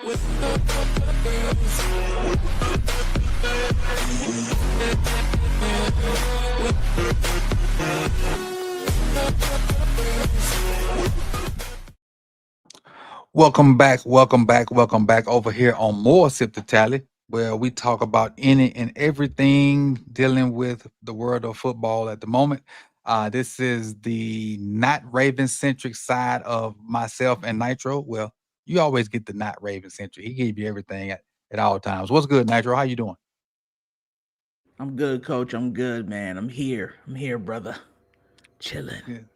Welcome back over here on More Sip to Tally, where we talk about any and everything dealing with the world of football at the moment. This is the not Raven centric side of myself and Nitro. Well, you always get the not Raven centric. He gave you everything at all times. What's good, Nitro? How you doing? I'm good, coach. I'm good, man. I'm here. I'm here, brother. Chilling.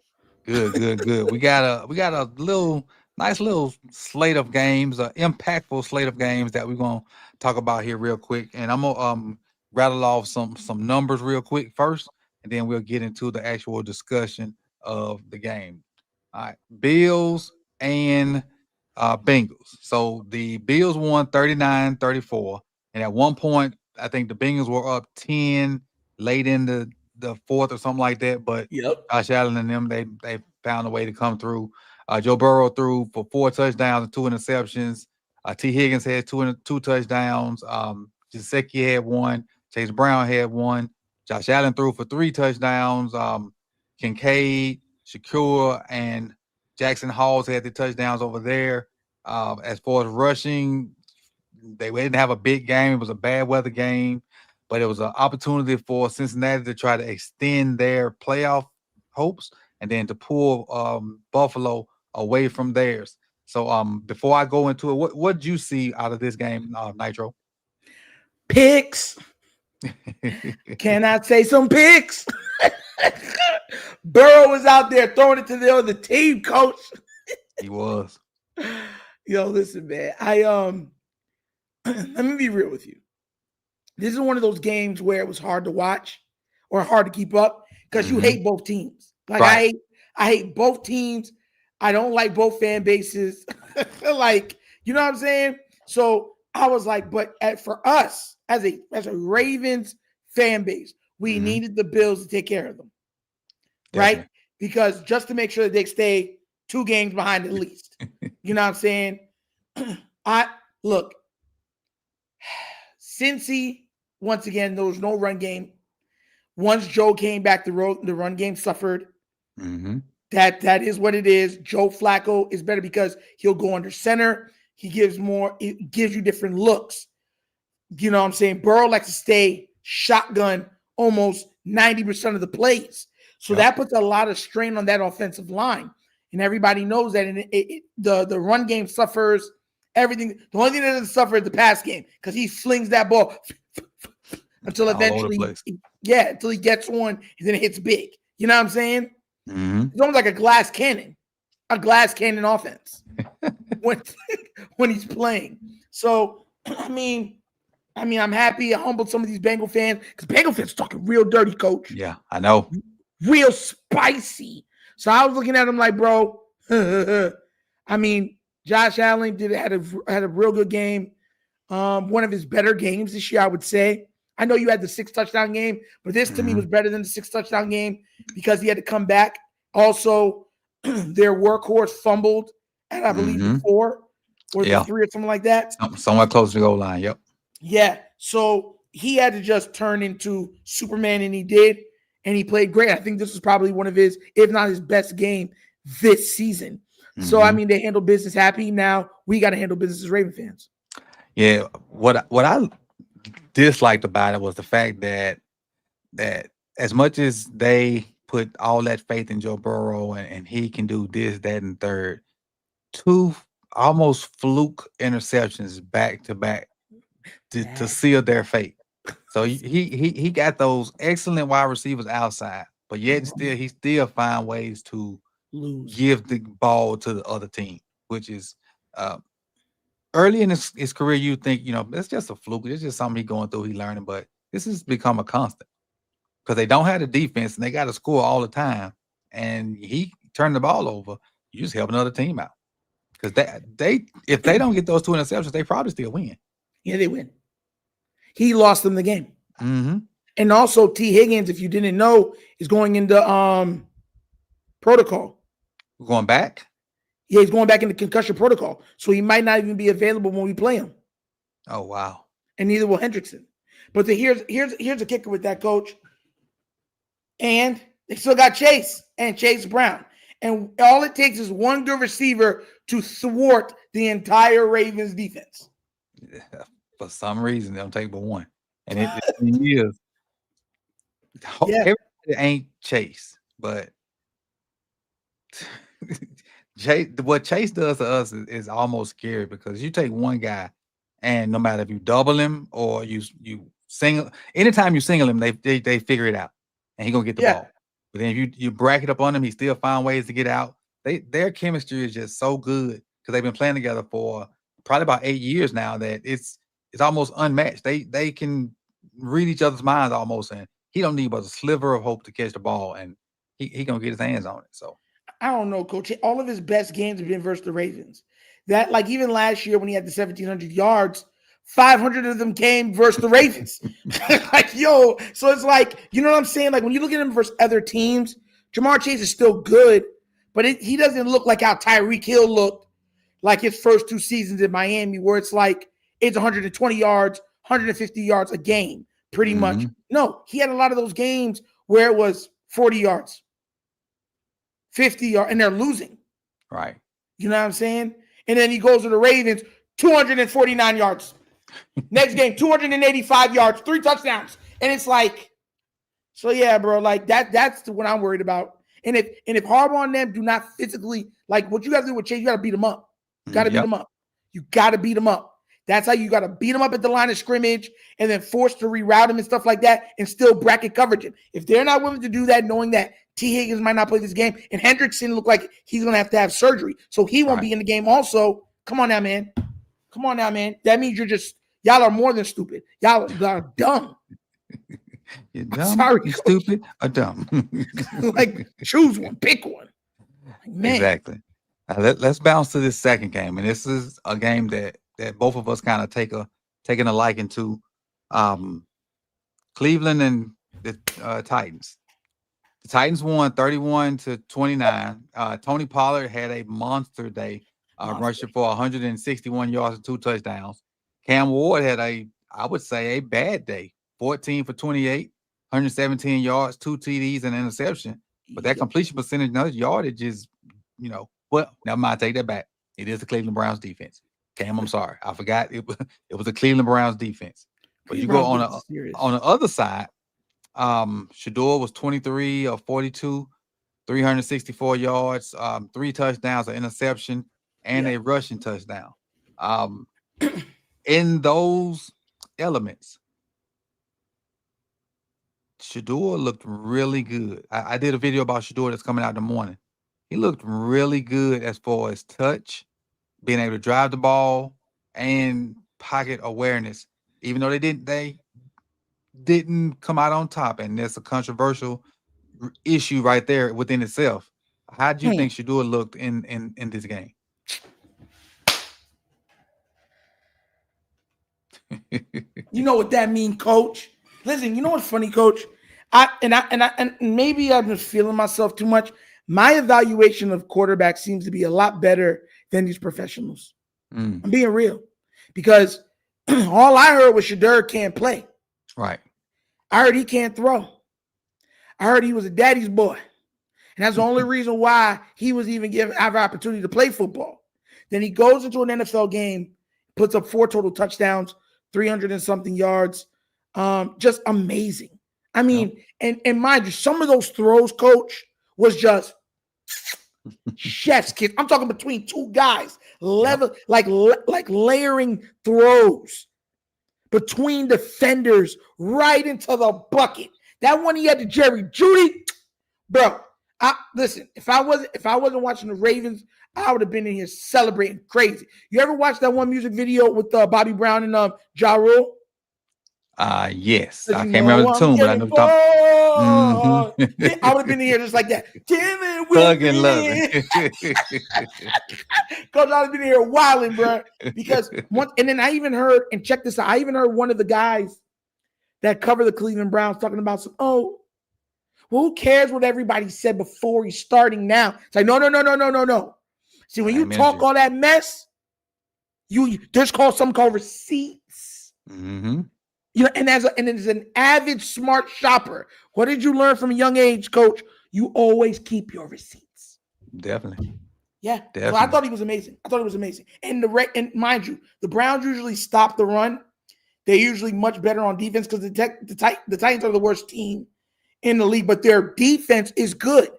Good. Good. We got a nice little slate of games, impactful slate of games that we're gonna talk about here real quick. And I'm gonna rattle off some numbers real quick first, and then we'll get into the actual discussion of the game. All right, Bills and Bengals. So the Bills won 39-34, and at one point I think the Bengals were up 10 late in the fourth or something like that, but Yep. Josh Allen and them, they found a way to come through. Joe Burrow threw for 4 touchdowns and 2 interceptions. T. Higgins had two touchdowns. Gesicki had one. Chase Brown had one. Josh Allen threw for 3 touchdowns. Kincaid, Shakur, and Jackson Halls had the touchdowns over there. As far as rushing, they didn't have a big game. It was a bad weather game, but it was an opportunity for Cincinnati to try to extend their playoff hopes and then to pull Buffalo away from theirs. So before I go into it, what did you see out of this game, Nitro? Picks. Can I say some picks? Burrow was out there throwing it to the other team, coach. He was. Yo, listen, man. Let me be real with you. This is one of those games where it was hard to watch or hard to keep up because you hate both teams. Like Right. I hate both teams. I don't like both fan bases. Like, you know what I'm saying? So I was like, but for us as a Ravens fan base, we needed the Bills to take care of them. Definitely. Right? Because just to make sure that they stay 2 games behind at least. You know what I'm saying? Look, Cincy, once again, there was no run game. Once Joe came back, the run game suffered. That is what it is. Joe Flacco is better because he'll go under center. He gives you different looks. You know what I'm saying? Burrow likes to stay shotgun almost 90% of the plays. So that puts a lot of strain on that offensive line. And everybody knows that the run game suffers everything. The only thing that doesn't suffer is the pass game because he slings that ball until eventually, until he gets one and then it hits big. You know what I'm saying? It's almost like a glass cannon offense when he's playing. So, I mean, I'm happy. I humbled some of these Bengal fans because Bengal fans are talking real dirty, coach. Yeah, I know. Real spicy. So I was looking at him like, bro. I mean, Josh Allen had a real good game. One of his better games this year, I would say. I know you had the 6-touchdown game, but this to me was better than the 6-touchdown game because he had to come back. Also, their workhorse fumbled at, I believe, the 4 or the 3 or something like that. Somewhere close to the goal line. Yep. Yeah. So he had to just turn into Superman, and he did. And he played great. I think this was probably one of his, if not his best game this season. So, I mean, they handled business happy. Now we got to handle business as Raven fans. Yeah. What I disliked about it was the fact that as much as they put all that faith in Joe Burrow and he can do this, that, and third, 2 almost fluke interceptions back to back to seal their fate. So he got those excellent wide receivers outside, but yet he still find ways to give the ball to the other team, which is early in his career. You think, it's just a fluke. It's just something he's going through. He's learning, but this has become a constant because they don't have the defense and they got to score all the time. And he turned the ball over. You just help another team out because if they don't get those 2 interceptions, they probably still win. Yeah, they win. He lost them the game. And also, T. Higgins, if you didn't know, is going into protocol. Going back? Yeah, he's going back into concussion protocol, so he might not even be available when we play him. Oh wow! And neither will Hendrickson. But here's a kicker with that, coach. And they still got Chase and Chase Brown, and all it takes is one good receiver to thwart the entire Ravens defense. Yeah, for some reason, they don't take but one, and it is. Yeah. Everybody ain't Chase, but what Chase does to us is almost scary because you take one guy, and no matter if you double him or you single, anytime you single him, they figure it out, and he gonna get the ball. But then if you bracket up on him, he still find ways to get out. Their chemistry is just so good because they've been playing together for probably about 8 years now that it's almost unmatched. They can read each other's minds almost, and he don't need but a sliver of hope to catch the ball, and he gonna get his hands on it. So I don't know, coach. All of his best games have been versus the Ravens. That, like, even last year when he had the 1,700 yards, 500 of them came versus the Ravens. Like, yo, so it's like, you know what I'm saying? Like, when you look at him versus other teams, Jamar Chase is still good, but he doesn't look like how Tyreek Hill looked like his first 2 seasons in Miami, where it's like it's 120 yards, 150 yards a game, pretty much. No, he had a lot of those games where it was 40 yards, 50 yards, and they're losing. Right. You know what I'm saying? And then he goes to the Ravens, 249 yards. Next game, 285 yards, 3 touchdowns. And it's like, so yeah, bro, like that's what I'm worried about. And if Harbaugh and them do not physically, like what you got to do with Chase, you got to beat him up. You got to beat him up. You got to beat him up. That's how you got to beat him up at the line of scrimmage and then force to reroute him and stuff like that and still bracket coverage him. If they're not willing to do that, knowing that T. Higgins might not play this game and Hendrickson look like he's going to have surgery, so he won't be in the game also. Come on now, man. Come on now, man. That means y'all are more than stupid. Y'all are dumb. You're dumb, sorry, you're stupid, or dumb. Like, choose one, pick one. Man. Exactly. Now let's bounce to this second game, and this is a game that both of us kind of taking a liking to. Cleveland and the Titans. The Titans won 31-29. Tony Pollard had a monster day, rushing for 161 yards and 2 touchdowns. Cam Ward had I would say a bad day, 14 for 28, 117 yards, 2 TDs and an interception. But that completion percentage, no yardage is, well, never mind, take that back. It is the Cleveland Browns defense. Cam, I'm sorry. I forgot it was the Cleveland Browns defense. But you go on the other side, Shador was 23 of 42, 364 yards, 3 touchdowns, an interception, and a rushing touchdown. In those elements, Shador looked really good. I did a video about Shador that's coming out in the morning. He looked really good as far as touch, being able to drive the ball, and pocket awareness. Even though they didn't come out on top, and that's a controversial issue right there within itself. How do you think Shador looked in this game? You know what that means, coach? Listen, you know what's funny, coach? And maybe I've been feeling myself too much. My evaluation of quarterbacks seems to be a lot better than these professionals. I'm being real. Because all I heard was Shador can't play. Right. I heard he can't throw. I heard he was a daddy's boy. And that's the only reason why he was even given an opportunity to play football. Then he goes into an NFL game, puts up 4 total touchdowns, 300 and something yards. Just amazing. I mean, and mind you, some of those throws, coach, was just chef's kiss. I'm talking between 2 guys, level, like layering throws between defenders right into the bucket. That one he had to Jerry Jeudy, bro. Listen, if I wasn't watching the Ravens, I would have been in here celebrating crazy. You ever watch that one music video with Bobby Brown and Ja Rule? Yes. I can't remember the tune, but I know what you're talking. Yeah, I would have been in here just like that. Thug and loving. Because I would have been in here wilding, bro. Because and then I even heard, and check this out, I even heard one of the guys that cover the Cleveland Browns talking about well, who cares what everybody said before? He's starting now. It's like, no. See, when you talk all that mess, there's something called receipts. Mm-hmm. You know, and as an avid smart shopper, what did you learn from a young age, Coach? You always keep your receipts. Definitely. Yeah. Definitely. So I thought he was amazing. And mind you, the Browns usually stop the run. They're usually much better on defense because the Titans are the worst team in the league, but their defense is good.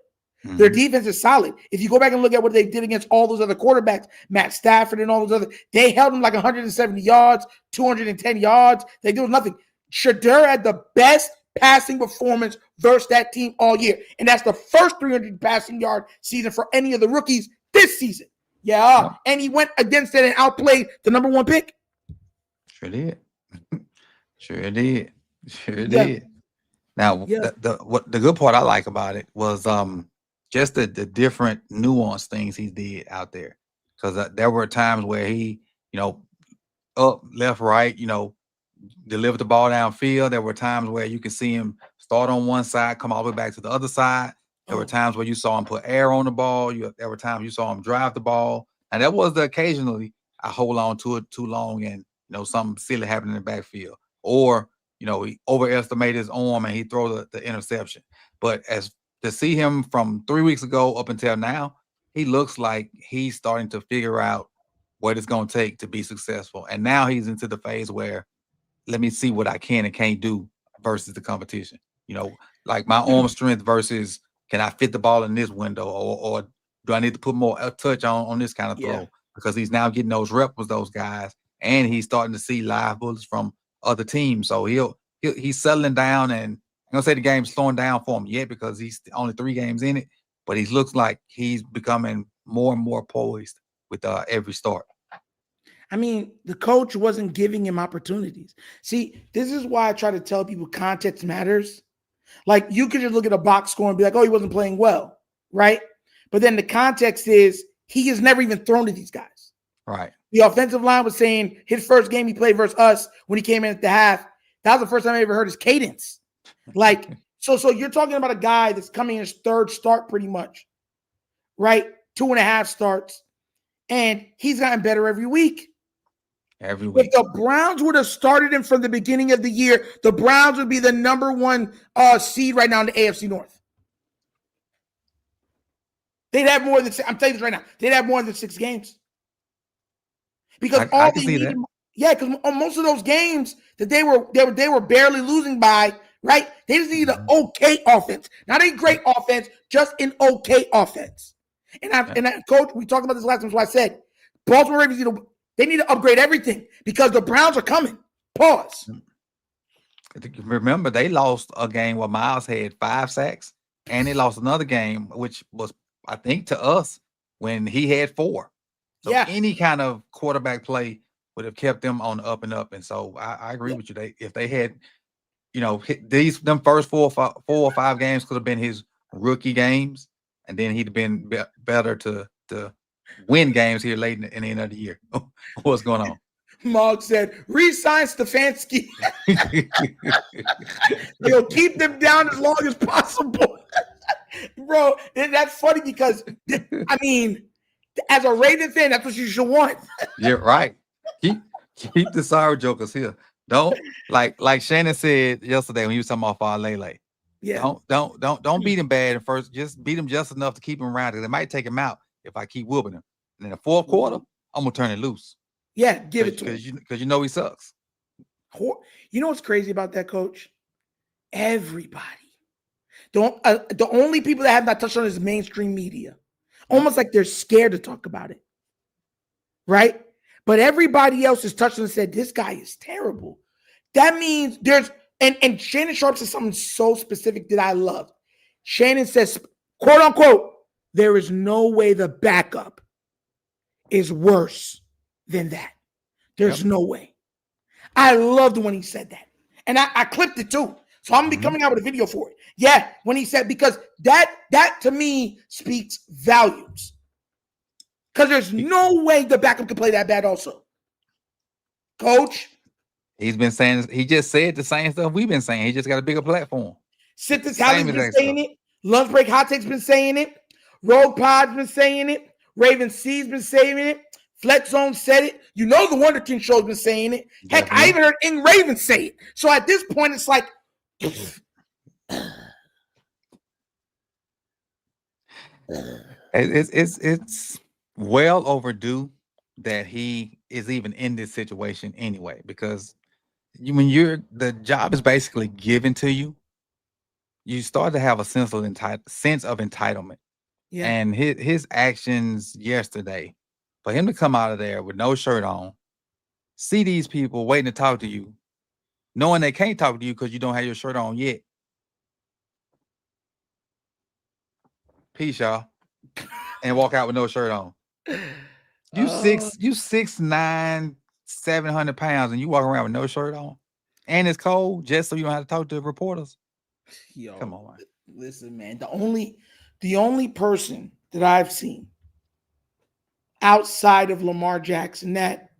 Mm-hmm. Their defense is solid. If you go back and look at what they did against all those other quarterbacks, Matt Stafford and all those other, they held them like 170 yards, 210 yards. They did nothing. Shadur had the best passing performance versus that team all year. And that's the first 300 passing yard season for any of the rookies this season. Yeah. Yep. And he went against it and outplayed the number 1 pick. Sure did. Sure did. Now, the good part I like about it was just the different nuanced things he did out there. Because there were times where he, up, left, right, delivered the ball downfield. There were times where you could see him start on one side, come all the way back to the other side. There were times where you saw him put air on the ball. There were times you saw him drive the ball. And that was occasionally I hold on to it too long and, something silly happened in the backfield. Or, he overestimated his arm and he throw the interception. But as to see him from 3 weeks ago up until now, he looks like he's starting to figure out what it's going to take to be successful. And now he's into the phase where let me see what I can and can't do versus the competition. Like my arm strength versus can I fit the ball in this window or do I need to put more touch on this kind of throw? Because he's now getting those reps with those guys and he's starting to see live bullets from other teams. So he's settling down, and I'm going to say the game's slowing down for him yet because he's only 3 games in it, but he looks like he's becoming more and more poised with every start. I mean, the coach wasn't giving him opportunities. See, this is why I try to tell people context matters. Like, you could just look at a box score and be like, oh, he wasn't playing well, right? But then the context is he has never even thrown to these guys. Right. The offensive line was saying his first game he played versus us when he came in at the half, that was the first time I ever heard his cadence. Like, so you're talking about a guy that's coming in his 3rd start pretty much, right? 2.5 starts. And he's gotten better every week. Every week. If the Browns would have started him from the beginning of the year, the Browns would be the number 1 seed right now in the AFC North. They'd have more than, I'm telling you this right now, they'd have more than 6 games. Because all they needed, because most of those games that they were barely losing by, right? They just needed an okay offense, not a great offense, just an okay offense. And Coach, we talked about this last time, so I said Baltimore Ravens need to upgrade everything because the Browns are coming. Pause. Remember, they lost a game where Miles had 5 sacks, and they lost another game, which was, I think, to us when he had 4. So any kind of quarterback play would have kept them on the up and up. And so I agree with you. If they had, hit them first 4 or 5 games could have been his rookie games, and then he'd have been better to win games here late in the end of the year. What's going on? Mog said, re-sign Stefanski. They'll keep them down as long as possible. Bro, that's funny because, I mean, as a Raven fan, that's what you should want. You're right. Keep the sorry jokers here. Don't like Shannon said yesterday when he was talking about Lele. Yeah. Don't beat him bad at first. Just beat him just enough to keep him around. Because it might take him out if I keep whooping him. And in the 4th quarter, I'm gonna turn it loose. Yeah, give it to him. Because you know he sucks. You know what's crazy about that, Coach? Everybody. The only people that have not touched on is mainstream media. Almost like they're scared to talk about it. Right? But everybody else has touched on and said, this guy is terrible. That means and Shannon Sharp says something so specific that I love. Shannon says, quote unquote, there is no way the backup is worse than that. There's no way. I loved when he said that. And I clipped it too. So I'm going to be coming out with a video for it. Yeah, when he said, because that to me speaks volumes. Because there's no way the backup can play that bad also. Coach? He's been saying, he just said the same stuff we've been saying. He just got a bigger platform. Sip this Hallie's been saying it. Lunch Break Hot Take's been saying it. Rogue Pod's been saying it. Raven C's been saying it. Flex Zone said it. You know the Wonder King show's been saying it. Heck, Definitely. I even heard Ing Raven say it. So at this point, it's like it's well overdue that he is even in this situation anyway, because when the job is basically given to you, you start to have a sense of entitlement. yeah. And his actions yesterday, for him to come out of there with no shirt on, see these people waiting to talk to you, knowing they can't talk to you because you don't have your shirt on yet. Peace, y'all. And walk out with no shirt on. You 6'9", 700 pounds, and you walk around with no shirt on, and it's cold, just so you don't have to talk to reporters. Yo, come on, man. Listen, man. The only person that I've seen outside of Lamar Jackson that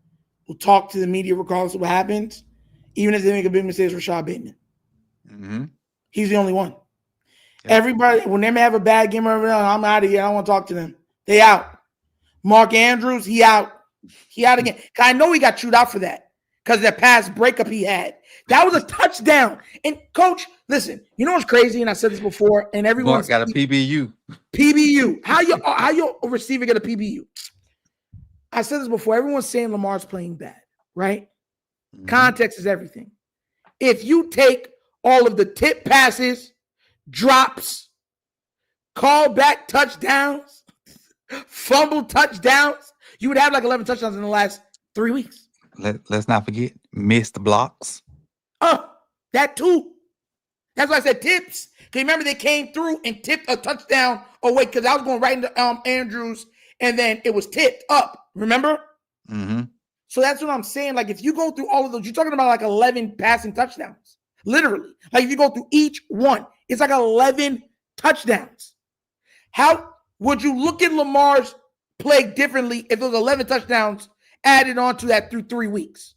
will talk to the media regardless of what happens, even if they make a big mistake, is Rashad Bateman. Mm-hmm. He's the only one. Yep. Everybody, when they may have a bad game, I'm out of here. I don't want to talk to them. They out. Mark Andrews, he out. He out again. I know he got chewed out for that because that past breakup he had. That was a touchdown. And coach, listen, you know what's crazy? And I said this before, and everyone's got a PBU. PBU. How your receiver get a PBU? I said this before. Everyone's saying Lamar's playing bad, right? Mm-hmm. Context is everything. If you take all of the tip passes, drops, callback touchdowns, fumble touchdowns, you would have like 11 touchdowns in the last 3 weeks. Let's not forget missed blocks. That too. That's why I said tips. Because remember, they came through and tipped a touchdown away because I was going right into Andrews, and then it was tipped up. Remember? Mm-hmm. So that's what I'm saying. Like, if you go through all of those, you're talking about like 11 passing touchdowns. Literally. Like, if you go through each one, it's like 11 touchdowns. How would you look at Lamar's play differently if those 11 touchdowns added on to that through 3 weeks?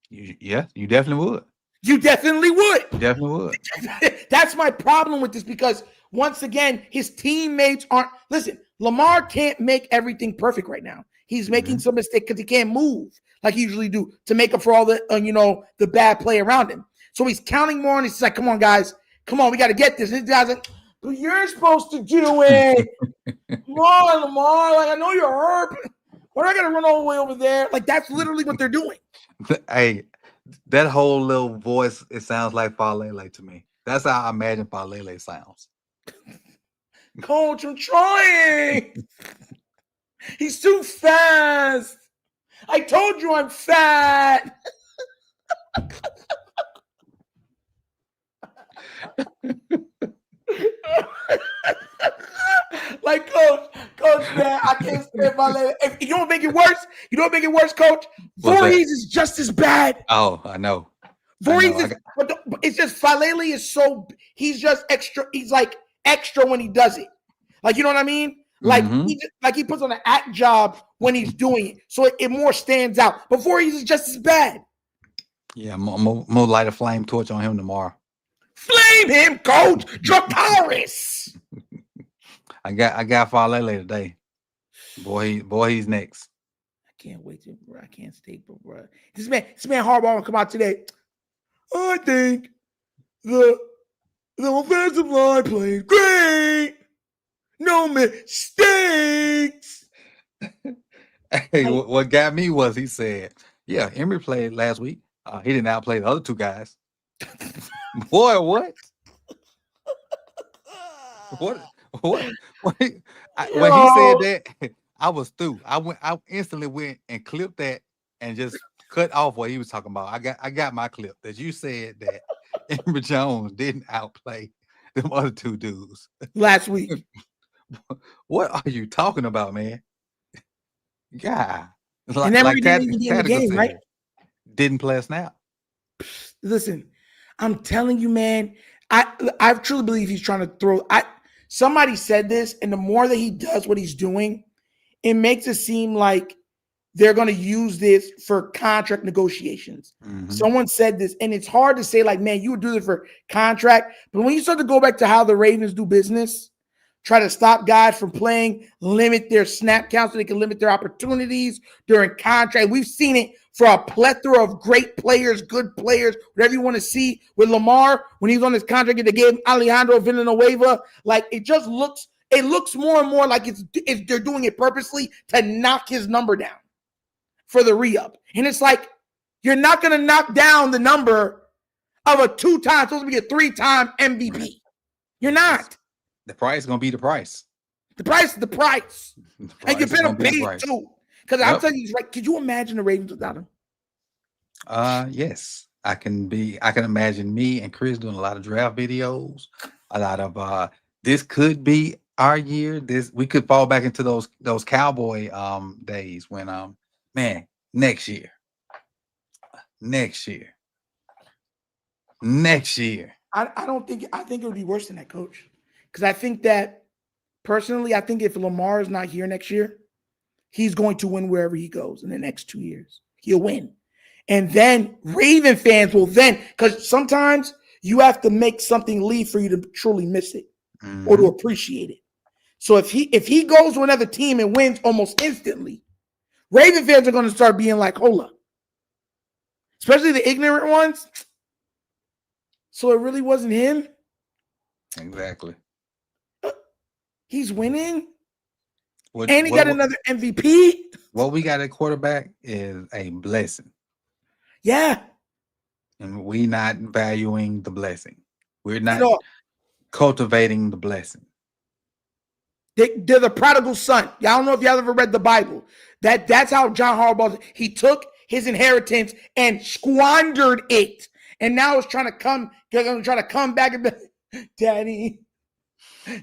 You definitely would. You definitely would. You definitely would. That's my problem with this, because once again, his teammates aren't. Listen, Lamar can't make everything perfect right now. He's making some mistakes because he can't move like he usually do to make up for all the the bad play around him. So he's counting more, and he's like, "Come on, guys, come on, we got to get this." And these guys like, "But you're supposed to do it. Come on, Lamar. Like, I know you're hurt. Why do I got to run all the way over there?" Like, that's literally what they're doing. Hey, that whole little voice, it sounds like Falele to me. That's how I imagine Falele sounds. Coach, I'm trying. He's too fast. I told you I'm fat. Like, coach, man, I can't stand Falele. If you don't make it worse, coach. Voorhees is just as bad. Oh, I know. Voorhees is, but it's just Falele is so, he's just extra. He's like extra when he does it. Like, you know what I mean? Like, he puts on an act job when he's doing it, so it more stands out. But Voorhees is just as bad. Yeah, more light a flame torch on him tomorrow. Flame him, coach. Dracarys. I got Falele today. Boy, he's next. I can't wait to. I can't stay, bro. This man Harbaugh will come out today. I think the offensive line played great. No mistakes. Hey, what got me was he said, "Yeah, Emory played last week. He didn't outplay the other two guys." Boy, what? What? When he said that, I was through. I instantly went and clipped that and just cut off what he was talking about. I got my clip that you said that Emory Jones didn't outplay them other two dudes last week. What are you talking about, man? Yeah. And Emory didn't even get in the game, right? Didn't play a snap. Listen, I'm telling you, man, I truly believe he's trying to throw. Somebody said this, and the more that he does what he's doing, it makes it seem like they're going to use this for contract negotiations. Mm-hmm. Someone said this, and it's hard to say, like, man, you would do this for contract. But when you start to go back to how the Ravens do business, try to stop guys from playing, limit their snap counts so they can limit their opportunities during contract. We've seen it for a plethora of great players, good players, whatever you want to see. With Lamar, when he was on his contract, they gave Alejandro Villanueva. Like, it looks more and more like they're doing it purposely to knock his number down for the re-up. And it's like, you're not going to knock down the number of a 2-time, supposed to be a 3-time MVP. Right. You're not. The price is going to be the price. The price is the price. And you better pay it too. Because I'm telling you, right, could you imagine the Ravens without him? Yes. I can imagine me and Chris doing a lot of draft videos, a lot of this could be our year. We could fall back into those Cowboy days when man, next year. I think it would be worse than that, Coach. Because I think that personally, I think if Lamar is not here next year, he's going to win wherever he goes in the next 2 years. He'll win. And then Raven fans will because sometimes you have to make something leave for you to truly miss it or to appreciate it. So if he goes to another team and wins almost instantly, Raven fans are going to start being like, hold up. Especially the ignorant ones. So it really wasn't him? Exactly. He's winning? And he got another MVP? What we got at quarterback is a blessing. Yeah. And we're not valuing the blessing. We're not cultivating the blessing. They're the prodigal son. I don't know if y'all ever read the Bible. That's how John Harbaugh, he took his inheritance and squandered it. And now it's trying to come back and be,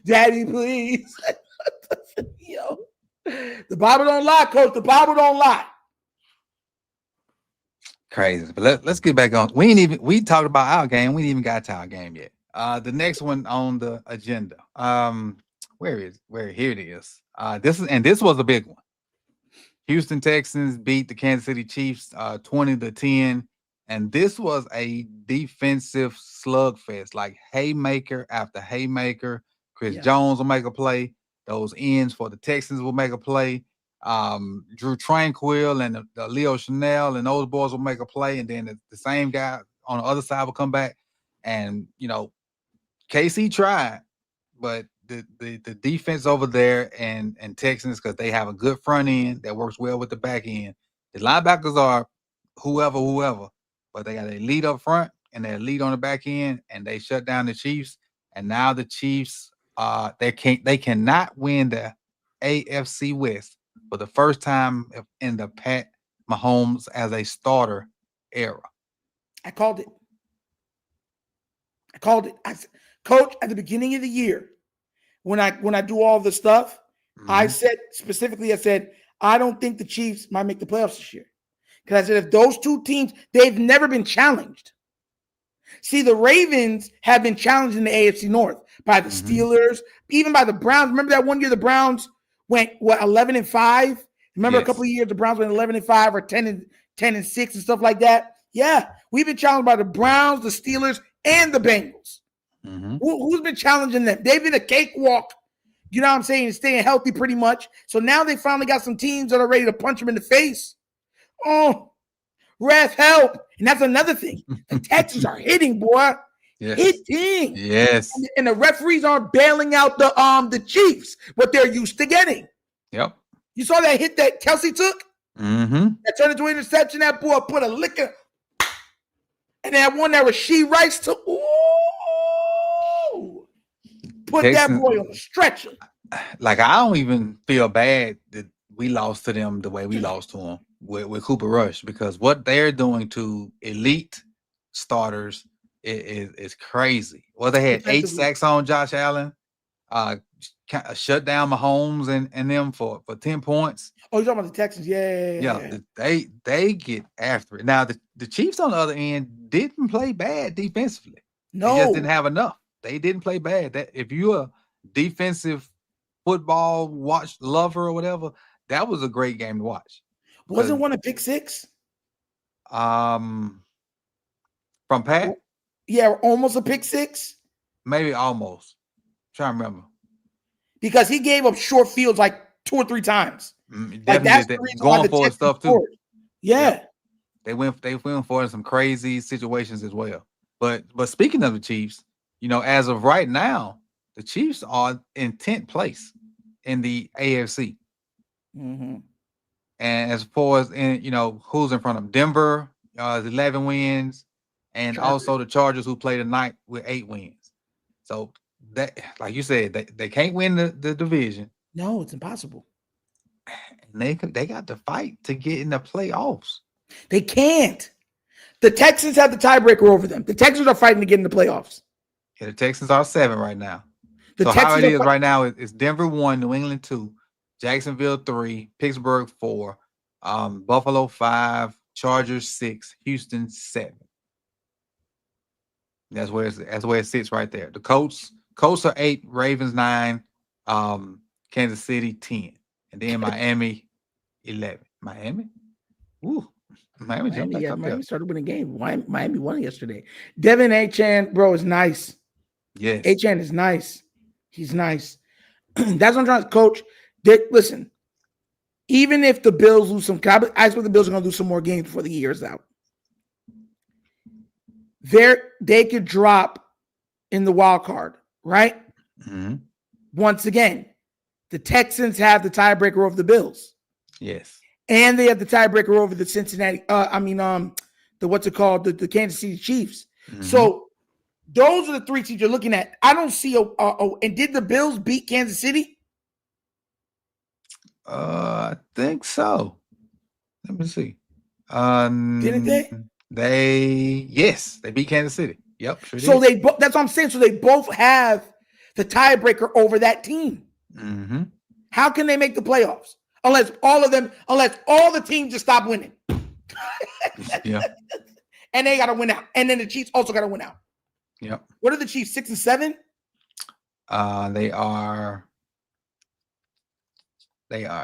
Daddy, please. Yo. The Bible don't lie, Coach. The Bible don't lie. Crazy. But let's get back on. We talked about our game. We didn't even got to our game yet. The next one on the agenda. Here it is. This was a big one. Houston Texans beat the Kansas City Chiefs 20-10. And this was a defensive slugfest, like haymaker after haymaker. Chris Jones will make a play. Those ends for the Texans will make a play. Drew Tranquil and the Leo Chanel and those boys will make a play. And then the same guy on the other side will come back. And, KC tried, but the defense over there and Texans, because they have a good front end that works well with the back end. The linebackers are whoever. But they got a lead up front and their lead on the back end, and they shut down the Chiefs. And now the Chiefs, they cannot win the AFC West for the first time in the Pat Mahomes as a starter era. I called it. I said, Coach, at the beginning of the year, when I do all the stuff, I said specifically, I don't think the Chiefs might make the playoffs this year. Because I said, if those two teams, they've never been challenged. See, the Ravens have been challenged in the AFC North by the Steelers, even by the Browns. Remember that one year the Browns went, 11-5? Remember a couple of years the Browns went 11-5 or 10-6 and stuff like that? Yeah, we've been challenged by the Browns, the Steelers, and the Bengals. Who's been challenging them? They've been a cakewalk, you know what I'm saying, staying healthy pretty much. So now they finally got some teams that are ready to punch them in the face. Oh, ref, help. And that's another thing. The Texans are hitting, boy. Yes. Hitting. Yes. And the referees aren't bailing out the Chiefs, what they're used to getting. Yep. You saw that hit that Kelsey took? That turned into an interception. That boy put a liquor. And that one that Rasheed Rice took. Ooh. Put Texans, that boy on a stretcher. Like, I don't even feel bad that we lost to them the way we lost to them with Cooper Rush, because what they're doing to elite starters is crazy. Well, they had 8 sacks on Josh Allen, shut down Mahomes and them for 10 points. Oh, you're talking about the Texans? Yeah. They get after it. Now, the Chiefs on the other end didn't play bad defensively. No. They just didn't have enough. They didn't play bad. That if you're a defensive football watch lover or whatever, that was a great game to watch. Wasn't one a pick six? From Pat? Yeah, almost a pick six. Maybe almost. I'm trying to remember. because he gave up short fields like 2 or 3 times. Like Definitely that's did the that. reason why Going the for Texans stuff too. scored. Yeah. Yep. They went for some crazy situations as well. But speaking of the Chiefs, as of right now, the Chiefs are in 10th place in the AFC. Mm-hmm. And as far as who's in front of them, Denver is 11 wins, and Chargers. also the Chargers, who play tonight, with 8 wins. So that, like you said, they can't win the division. No, it's impossible. And they got to fight to get in the playoffs. They can't. The Texans have the tiebreaker over them. The Texans are fighting to get in the playoffs. Yeah, the Texans are 7 right now. The So Texans how it is are right now is Denver 1, New England 2, Jacksonville 3, Pittsburgh 4, Buffalo 5, Chargers 6, Houston 7. That's where it sits right there. The Colts are 8, Ravens 9, Kansas City 10, and then Miami 11. Miami? Ooh. Miami jumped back up Miami there. started winning games. Miami won yesterday. Devin Achane, bro, is nice. Yes. Achane is nice. He's nice. That's what I'm trying to coach. Listen, even if the Bills lose some, I expect the Bills are going to lose some more games before the year's out. They could drop in the wild card, right? Mm-hmm. Once again, the Texans have the tiebreaker over the Bills. Yes. And they have the tiebreaker over the Cincinnati. The Kansas City Chiefs. Mm-hmm. So those are the 3 teams you're looking at. I don't see and did the Bills beat Kansas City? I think so. Let me see. Didn't they? They beat Kansas All Yep. Sure so did. That's what I'm saying. So they both have the tiebreaker over that team. Mm-hmm. How can they make the playoffs? Unless all the teams just stop winning. Yeah. And they got to win out. And then the Chiefs also got to win out. Yep. What are the Chiefs, 6 and 7? They are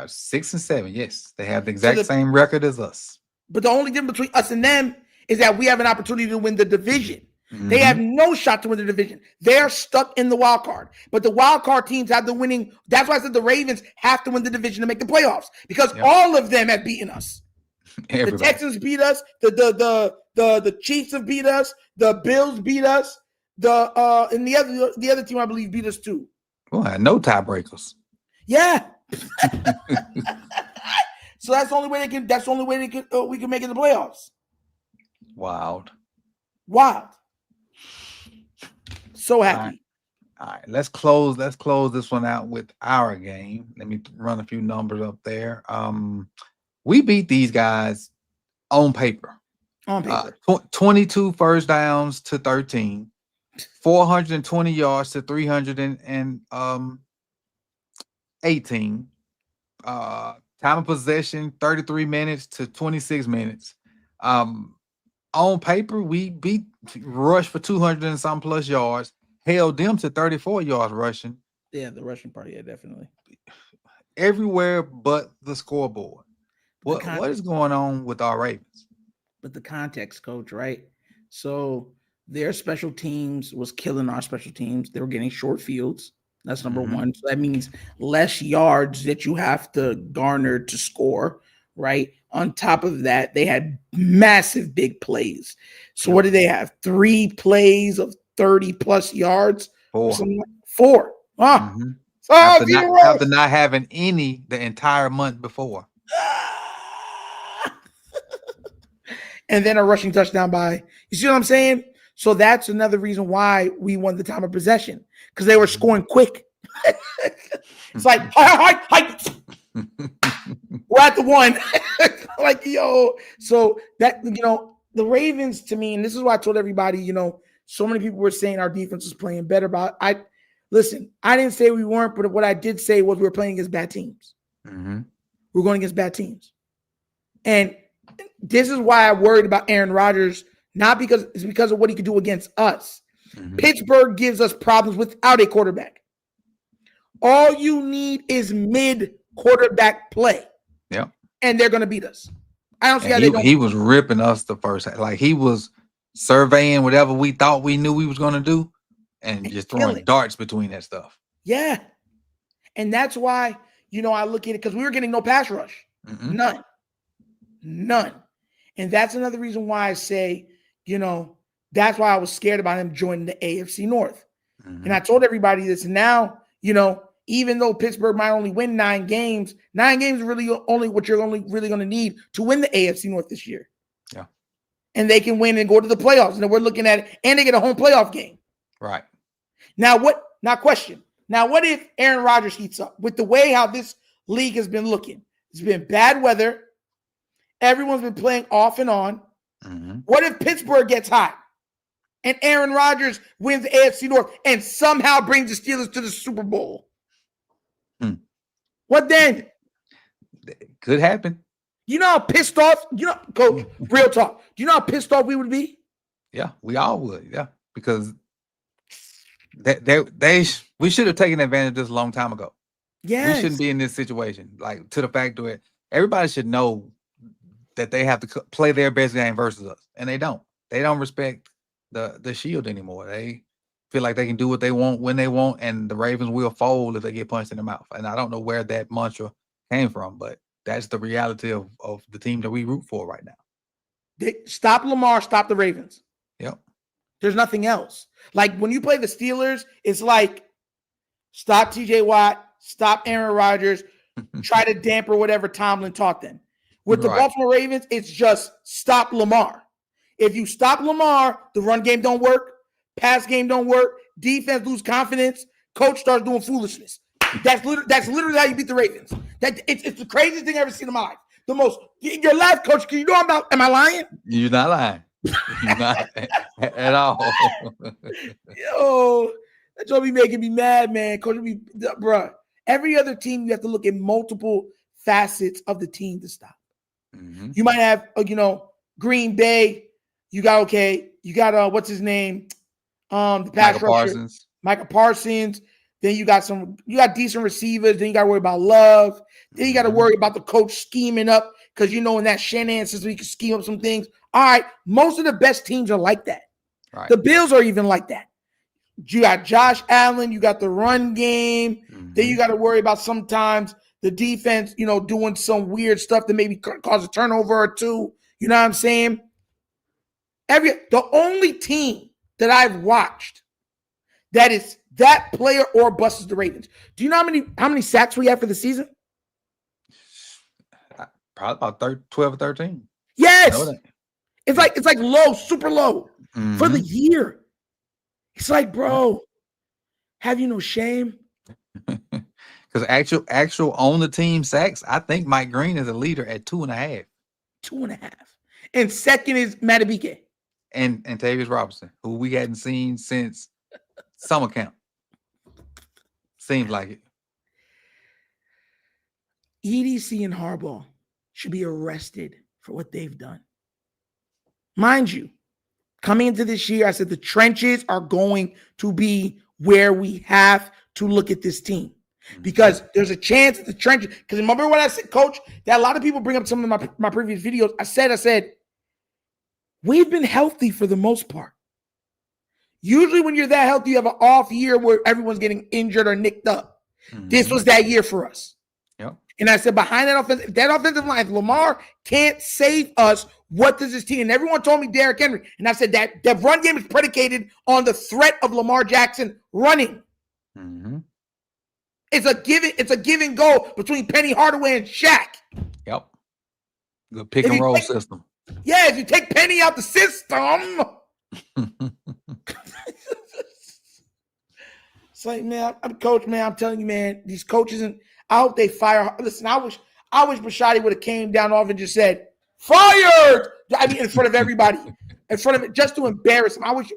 6 and 7. Yes. They have the exact same record as us. But the only difference between us and them is that we have an opportunity to win the division. Mm-hmm. They have no shot to win the division. They're stuck in the wild card. But the wild card teams have the winning. That's why I said the Ravens have to win the division to make the playoffs, because all of them have beaten us. Everybody. The Texans beat us. The Chiefs have beat us. The Bills beat us. And the other team I believe beat us too. Well, no tiebreakers. Yeah. So that's the only way they can. That's the only way we can make it in the playoffs. Wild. So happy. All right. Let's close this one out with our game. Let me run a few numbers up there. We beat these guys on paper. 22 first downs to 13, 420 yards to 318. Time of possession 33 minutes to 26 minutes. On paper, we beat rush for 200 and some plus yards, held them to 34 yards rushing. Yeah, the rushing part, yeah, definitely. Everywhere but the scoreboard. What is going on with our Ravens? But the context, coach, right? So their special teams was killing our special teams. They were getting short fields. That's number one. So that means less yards that you have to garner to score, right? On top of that, they had massive big plays. So what did they have? 3 plays of 30 plus yards? 4. So after not having any the entire month before. And then a rushing touchdown you see what I'm saying? So that's another reason why we won the time of possession, because they were scoring quick. It's like, hi. We're at the 1. Like, yo. So that, the Ravens, to me, and this is why I told everybody, so many people were saying our defense was playing better. But I didn't say we weren't, but what I did say was we were playing against bad teams. Mm-hmm. We're going against bad teams. And this is why I worried about Aaron Rodgers, not because of what he could do against us. Mm-hmm. Pittsburgh gives us problems without a quarterback. All you need is mid-quarterback play. Yep. And they're going to beat us. I don't see how they don't. He was ripping us the first half. Like, he was surveying whatever we thought we knew we was going to do and just throwing darts between that stuff. Yeah. And that's why, I look at it because we were getting no pass rush. None. And that's another reason why I say, that's why I was scared about him joining the AFC North. And I told everybody this. And now, even though Pittsburgh might only win 9 games is really only what you're only really going to need to win the AFC North this year. Yeah. And they can win and go to the playoffs. And then we're looking at it, and they get a home playoff game. Right. Now, what if Aaron Rodgers heats up with the way how this league has been looking? It's been bad weather. Everyone's been playing off and on. What if Pittsburgh gets hot and Aaron Rodgers wins the AFC North and somehow brings the Steelers to the Super Bowl? What then? Could happen. You know how pissed off, Coach, real talk. Do you know how pissed off we would be? Yeah, we all would. Yeah, because we should have taken advantage of this a long time ago. Yes. We shouldn't be in this situation. Like, to the fact where everybody should know that they have to play their best game versus us, and they don't. They don't respect the shield anymore. They feel like they can do what they want when they want, and the Ravens will fold if they get punched in the mouth. And I don't know where that mantra came from, but that's the reality of the team that we root for right now. Stop Lamar, stop the Ravens. Yep. There's nothing else. Like, when you play the Steelers, it's like, stop TJ Watt, stop Aaron Rodgers, try to damper whatever Tomlin taught them. With the Baltimore Ravens, it's just stop Lamar. If you stop Lamar, the run game don't work, pass game don't work, defense lose confidence, coach starts doing foolishness. That's literally how you beat the Ravens. It's the craziest thing I've ever seen in my life. The most. Your life, coach. Can you know am I lying? You're not lying. You're not at all. Yo, that's what be making me mad, man. Coach, bruh. Every other team, you have to look at multiple facets of the team to stop. You might have, Green Bay. You got what's his name? The pass rusher, Micah Parsons. Then you got decent receivers. Then you got to worry about Love. Then you got to worry about the coach scheming up, because in that Shanahan system, he can scheme up some things. All right, most of the best teams are like that. Right. The Bills are even like that. You got Josh Allen. You got the run game. Then you got to worry about sometimes the defense, doing some weird stuff that maybe cause a turnover or two. You know what I'm saying? The only team that I've watched that is that player or bust is the Ravens. Do you know how many sacks we have for the season? Probably about 12 or 13. Yes. It's like low, super low for the year. It's like, bro, have you no shame? Because actual on the team sacks, I think Mike Green is a leader at 2.5. 2.5. And second is Matabike. And Tavius Robinson, who we hadn't seen since summer camp. Seems like it. EDC and Harbaugh should be arrested for what they've done. Mind you, coming into this year, I said the trenches are going to be where we have to look at this team. Because there's a chance that the trenches, because remember when I said, Coach, that a lot of people bring up some of my previous videos. I said, we've been healthy for the most part. Usually when you're that healthy, you have an off year where everyone's getting injured or nicked up. This was that year for us. Yep. And I said, behind that offensive line, if Lamar can't save us, what does this team? And everyone told me Derrick Henry. And I said that run game is predicated on the threat of Lamar Jackson running. It's a give and go between Penny Hardaway and Shaq. Yep. Good pick and roll system. Yeah, if you take Penny out the system. It's like, man, I'm coach, man. I'm telling you, man, these coaches, and I hope they fire. Listen, I wish Bisciotti would have came down off and just said, fired. I mean, in front of everybody, in front of it, just to embarrass him. I wish,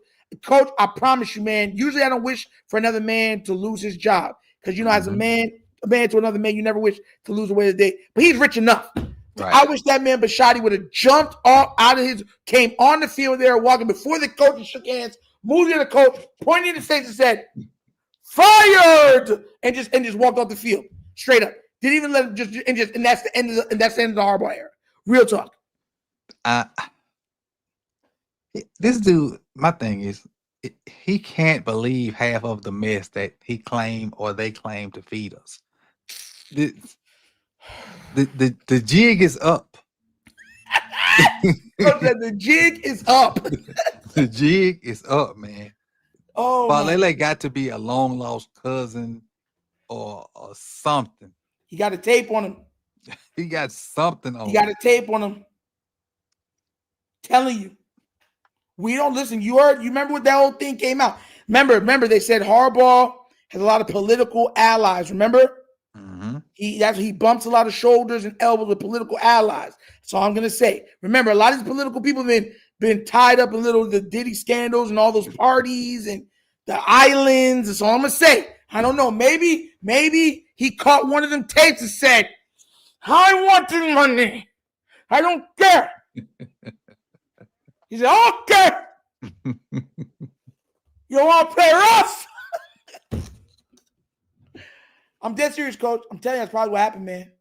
Coach, I promise you, man, usually I don't wish for another man to lose his job. Because, as a man to another man, you never wish to lose away the day. But he's rich enough. Right. I wish that man Bisciotti would have jumped off out of came on the field there, walking before the coach and shook hands, moved to the coach, pointed in his face and said, fired, and just walked off the field straight up. Didn't even let him and that's the end of the Harbaugh era. Real talk. This dude, my thing is, he can't believe half of the mess that he claimed or they claim to feed us. the jig is up. The jig is up. The jig is up, man. Oh, Falele got to be a long lost cousin or something. He got a tape on him. He got something on. He got a tape on him. Telling you, we don't listen. You remember what that whole thing came out? Remember they said Harbaugh has a lot of political allies. Remember? Mm-hmm. He bumps a lot of shoulders and elbows with political allies. That's all I'm gonna say. Remember, a lot of these political people have been tied up in the Diddy scandals and all those parties and the islands. That's all I'm gonna say. I don't know. Maybe he caught one of them tapes and said, "I want the money. I don't care." He said, "Okay, you want to play rough?" I'm dead serious, coach. I'm telling you, that's probably what happened, man.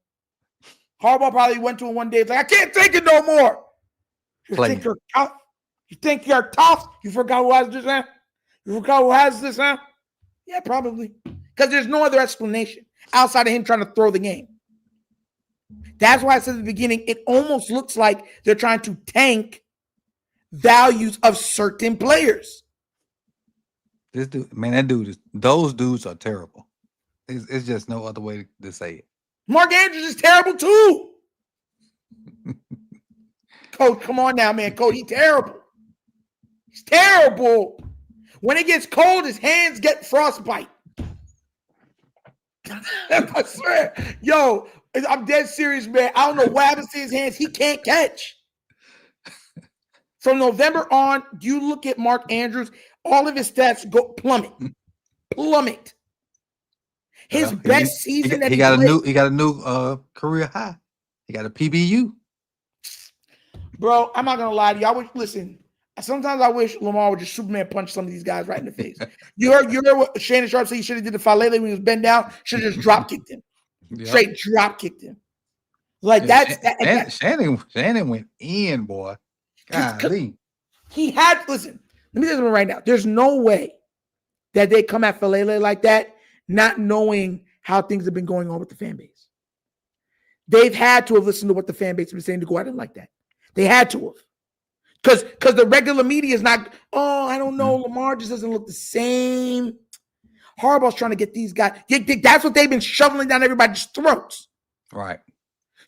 Harbaugh probably went to him one day. It's like, "I can't take it no more." You think you're tough? You think you're tough? You forgot who has this, huh? You forgot who has this, huh? Yeah, probably. Because there's no other explanation outside of him trying to throw the game. That's why I said at the beginning, it almost looks like they're trying to tank values of certain players. This dude, man, those dudes are terrible. It's just no other way to say it. Mark Andrews is terrible too. Coach, come on now, man. Coach, he's terrible. He's terrible. When it gets cold, his hands get frostbite. I swear. Yo, I'm dead serious, man. I don't know what happens to his hands. He can't catch. From November on, you look at Mark Andrews, all of his stats go plummet. Plummet. His best season he got a new career high. He got a PBU. Bro, I'm not gonna lie to you. Listen. Sometimes I wish Lamar would just Superman punch some of these guys right in the face. You heard what Shannon Sharp said he should have did to Falele when he was bent down? Should have just drop kicked him. Yep. Straight drop kicked him. Like Shannon went in, boy. Golly. He had listen. Let me tell you something right now. There's no way that they come at Falele like that, not knowing how things have been going on with the fan base. They've had to have listened to what the fan base has been saying to go at him like that. They had to have. Because the regular media is not, I don't know, Lamar just doesn't look the same. Harbaugh's trying to get these guys. That's what they've been shoveling down everybody's throats. Right.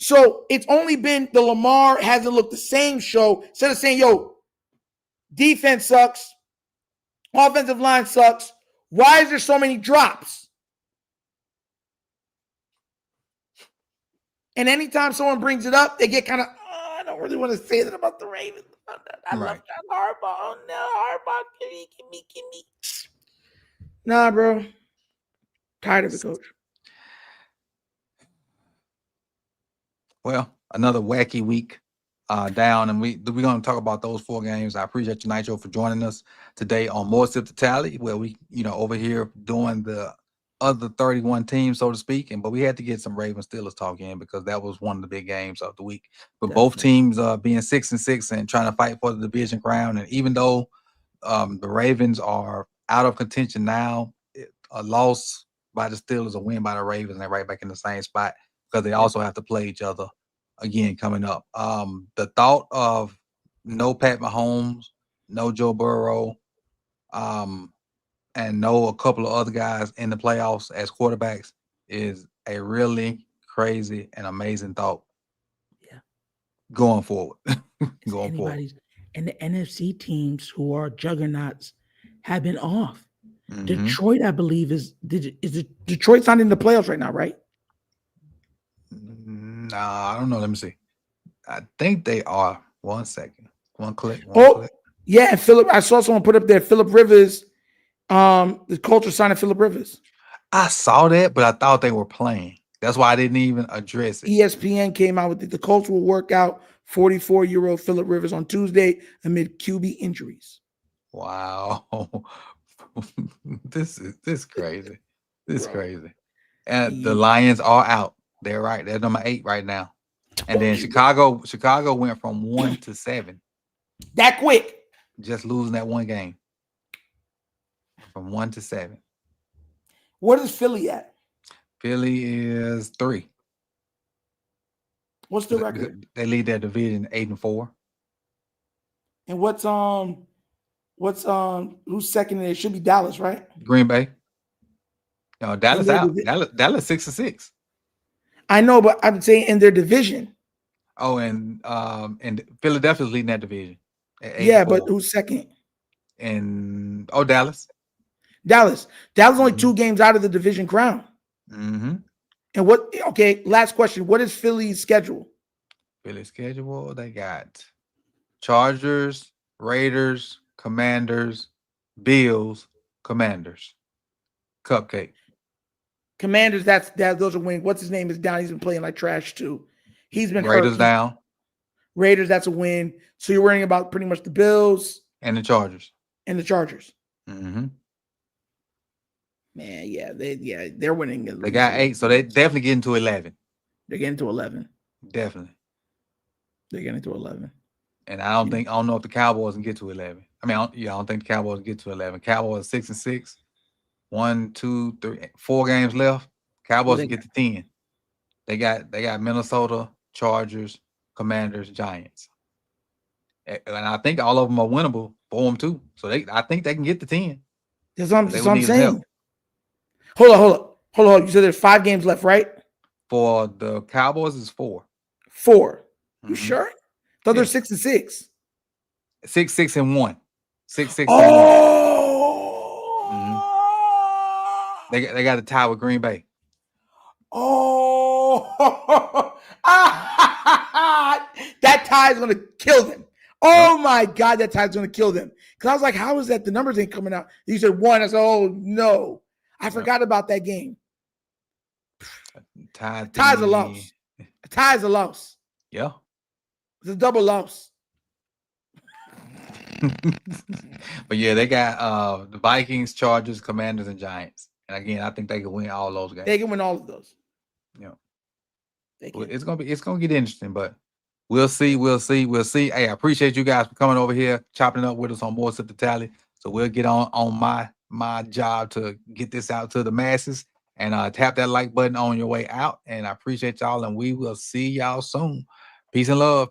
So it's only been the Lamar hasn't looked the same show. Instead of saying, yo, defense sucks, offensive line sucks, why is there so many drops? And anytime someone brings it up, they get kind of, I don't really want to say that about the Ravens. I love John Harbaugh. Oh, no, Harbaugh, give me. Nah, bro. Tired of it, coach. Well, another wacky week down, and we're going to talk about those 4 games. I appreciate you, Nitro, for joining us today on More Sip to Tally, where we, over here doing the other 31 teams, so to speak. But we had to get some Ravens Steelers talk in because that was one of the big games of the week. But definitely. Both teams being 6-6 and trying to fight for the division crown. And even though the Ravens are out of contention now, a loss by the Steelers, a win by the Ravens, and they're right back in the same spot because they also have to play each other again coming up. The thought of no Pat Mahomes, no Joe Burrow, and know a couple of other guys in the playoffs as quarterbacks is a really crazy and amazing thought. Yeah. Going forward. And the NFC teams who are juggernauts have been off. Mm-hmm. Detroit, I believe, is Detroit's not in the playoffs right now, right? No, I don't know. Let me see. I think they are. 1 second. One click. Yeah, and Philip, I saw someone put up there, Philip Rivers. The culture signing Philip Rivers. I saw that, but I thought they were playing. That's why I didn't even address it. ESPN came out with the cultural workout. 44-year-old Philip Rivers on Tuesday amid QB injuries. Wow, this is crazy. This is crazy. And the Lions are out. They're right. They're number 8 right now. And then Chicago went from 1 to 7. That quick. Just losing that one game. From 1 to 7. What is Philly at? Philly is 3. What's the record? They lead that division 8-4. And who's second in it? It should be Dallas, right? Green Bay. No, Dallas out. Divi- Dallas 6-6. I know, but I'm saying in their division. Oh, and Philadelphia's leading that division. Yeah, but who's second? And Dallas. Dallas only 2 games out of the division crown. Mm-hmm. And okay, last question. What is Philly's schedule? Philly's schedule, they got Chargers, Raiders, Commanders, Bills, Commanders. Cupcake. Commanders, those are wins. What's his name is down. He's been playing like trash too. He's been Raiders hurt. down. Raiders, that's a win. So you're worrying about pretty much the Bills and the Chargers. Mm-hmm. Man, they're winning. They got 8, so they definitely getting to 11. They're getting to 11. Definitely. They're getting to 11. And I don't know if the Cowboys can get to 11. I mean, I don't think the Cowboys can get to 11. Cowboys 6-6. 1, 2, 3, 4 games left. Cowboys can get to 10. They got Minnesota, Chargers, Commanders, Giants. And I think all of them are winnable for them too. So I think they can get to 10. That's what I'm saying. Hold on. You said there's 5 games left, right? For the Cowboys is 4. 4. You sure? Thought they're 6-6. 6-6-1. 6-6. Oh. Mm-hmm. They got a tie with Green Bay. Oh. That tie is gonna kill them. Oh my God, that tie's gonna kill them. Because I was like, how is that? The numbers ain't coming out. You said 1. I said, oh no. I forgot about that game. Tie's a loss. A tie is a loss. Yeah. It's a double loss. But yeah, they got the Vikings, Chargers, Commanders, and Giants. And again, I think they can win all those games. They can win all of those. Yeah. It's gonna get interesting, but we'll see. Hey, I appreciate you guys for coming over here, chopping it up with us on More Sip the Tally. So we'll get on my job to get this out to the masses. And tap that like button on your way out. And I appreciate y'all, and we will see y'all soon. Peace and love.